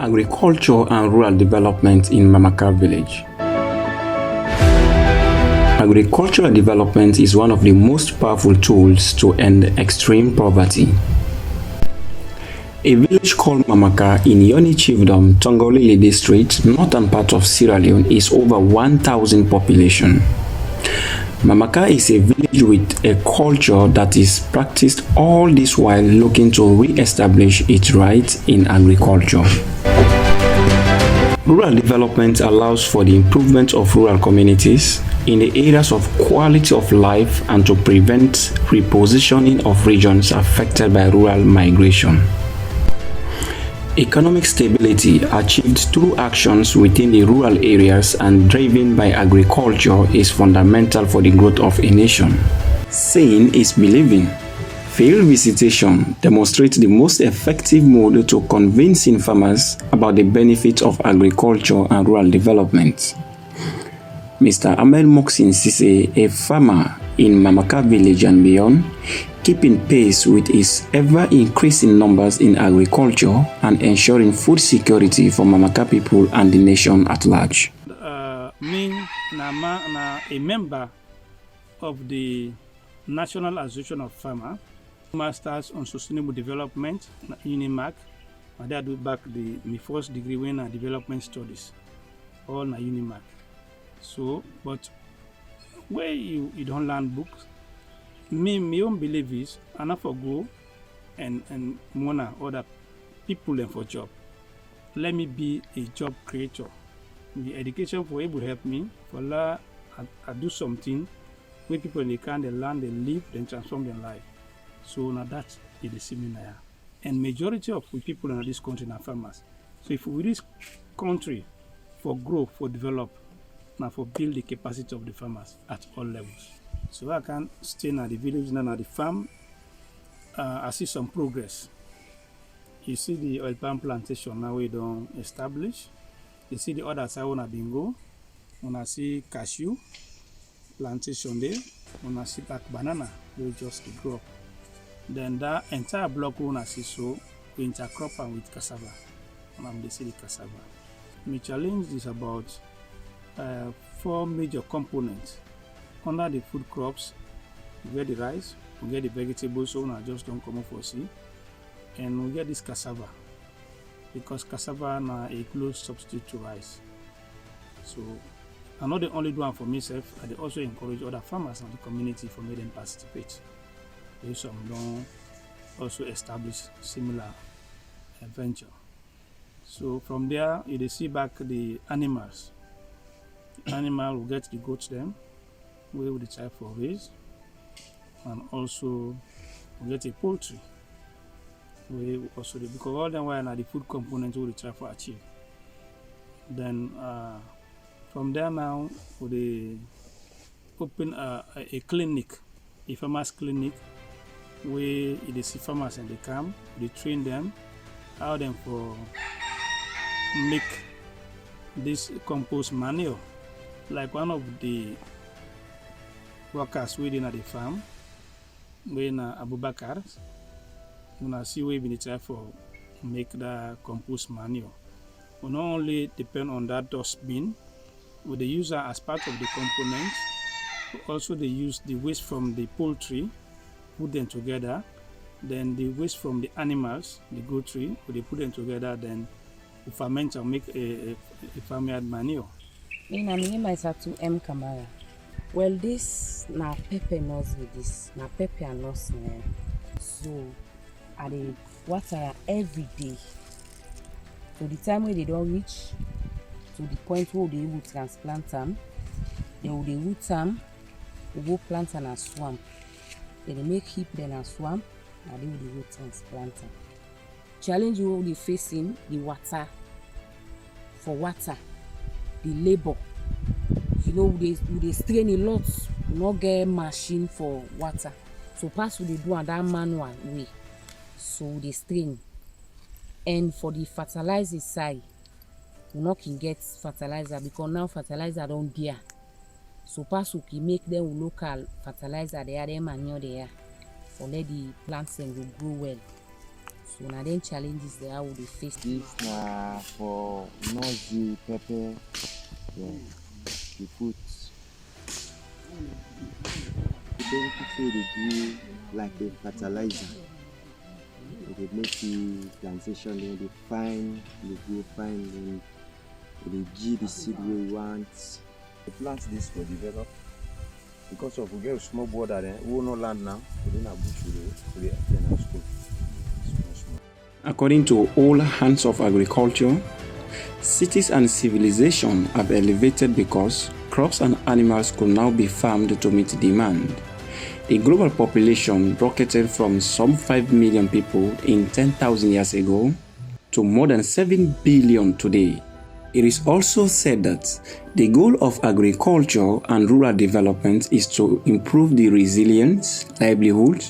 Agriculture and rural development in Mamaka village. Agricultural development is one of the most powerful tools to end extreme poverty. A village called Mamaka in Yoni Chiefdom, Tonkolili District, northern part of Sierra Leone, is over 1,000 population. Mamaka is a village with a culture that is practiced all this while looking to re-establish its rights in agriculture. Rural development allows for the improvement of rural communities in the areas of quality of life and to prevent repositioning of regions affected by rural migration. Economic stability achieved through actions within the rural areas and driven by agriculture is fundamental for the growth of a nation. Seeing is believing. Field visitation demonstrates the most effective mode to convincing farmers about the benefits of agriculture and rural development. Mr. Ahmed Muckson Sesay, a farmer in Mamaka village and beyond, keeping pace with its ever-increasing numbers in agriculture and ensuring food security for Mamaka people and the nation at large. Me, a member of the National Association of Farmers, Masters on Sustainable Development, UNIMAC. I do back my first degree when development studies, all na UNIMAC. So, but where you don't learn books, my own belief is enough for go and mona other people and for job. Let me be a job creator. The education for able help me for I do something where people they can they learn, they live, then transform their life. So now that is the seminar. And majority of the people in this country are farmers. So if we this country for growth, for develop, now for build the capacity of the farmers at all levels. So I can stay in the village and at the farm. I see some progress. You see the oil palm plantation now we don't establish. You see the other side when I bingo. When I see cashew plantation there, when I see that banana, we just grow up. Then that entire block when I see so we intercrop and with cassava. And I'm the city cassava. My challenge is about 4 major components. Under the food crops, we get the rice, we get the vegetables, so I just don't come up for see, and we get this cassava, because cassava is a close substitute to rice. So I'm not the only one for myself, I also encourage other farmers in the community for me them participate. There's some don't also establish similar venture. So from there, you see back the animals. Animal will get the goats them. We will try for raise, and also we get a poultry. We also because all them were the food components we will try for achieve. Then from there now we open a clinic, a farmers clinic, where they see farmers and they come, they train them, how them for make this compost manure. Like one of the workers within at the farm, when Abubakar, when see we been try for make the compost manure. We not only depend on that dustbin, but they use that as part of the component. Also, they use the waste from the poultry, put them together. Then the waste from the animals, the goatry, they put them together. Then we ferment and make a farmyard manure. My name is M. Kamara. Well, this na pepper nose with this, na pepper and nose. So I dey water every day. So the time when they don't reach to the point where they will transplant them, they will root them, we go plant in a swamp. Then they make heap then a swamp, and they will go transplant them. Challenge you will be facing the water. For water, the labor. You know, they strain a lot, not get machine for water. So pass we do on that manual way. So they strain. And for the fertilizer side, we not can get fertilizer because now fertilizer don't dear. So pass we can make them local fertilizer there, them manure there, for let the plants and will grow well. So now then challenges they how they face. This for noisy pepper. Yeah, you put. The benefit say they do like a fertilizer. They make the plantation, then they find, they go find, then they give the seed where you want. The plant this for develop because of we get a small border there. We no land now. We don't bush we the school. According to all hands of agriculture, cities and civilization have elevated because crops and animals could now be farmed to meet demand. A global population rocketed from some 5 million people in 10,000 years ago to more than 7 billion today. It is also said that the goal of agriculture and rural development is to improve the resilience, livelihood,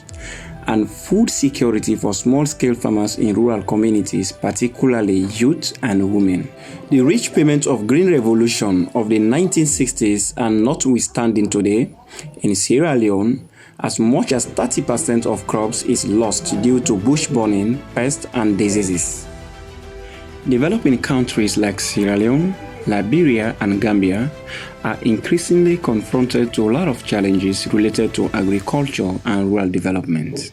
and food security for small-scale farmers in rural communities, particularly youth and women. The rich payment of Green Revolution of the 1960s and notwithstanding today, in Sierra Leone, as much as 30% of crops is lost due to bush burning, pests, and diseases. Developing countries like Sierra Leone, Liberia, and Gambia are increasingly confronted to a lot of challenges related to agriculture and rural development.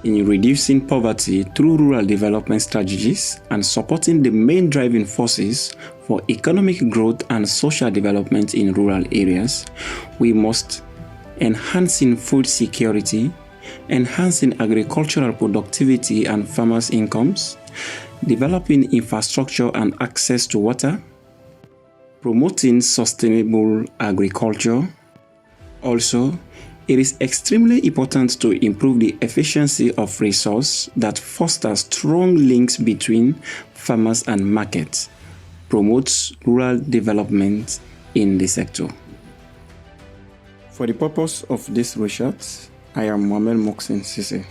In reducing poverty through rural development strategies and supporting the main driving forces for economic growth and social development in rural areas, we must enhancing food security, enhancing agricultural productivity and farmers' incomes, developing infrastructure and access to water, promoting sustainable agriculture. Also, it is extremely important to improve the efficiency of resource that fosters strong links between farmers and markets, promotes rural development in the sector. For the purpose of this research, I am Ahmed Muckson Sesay.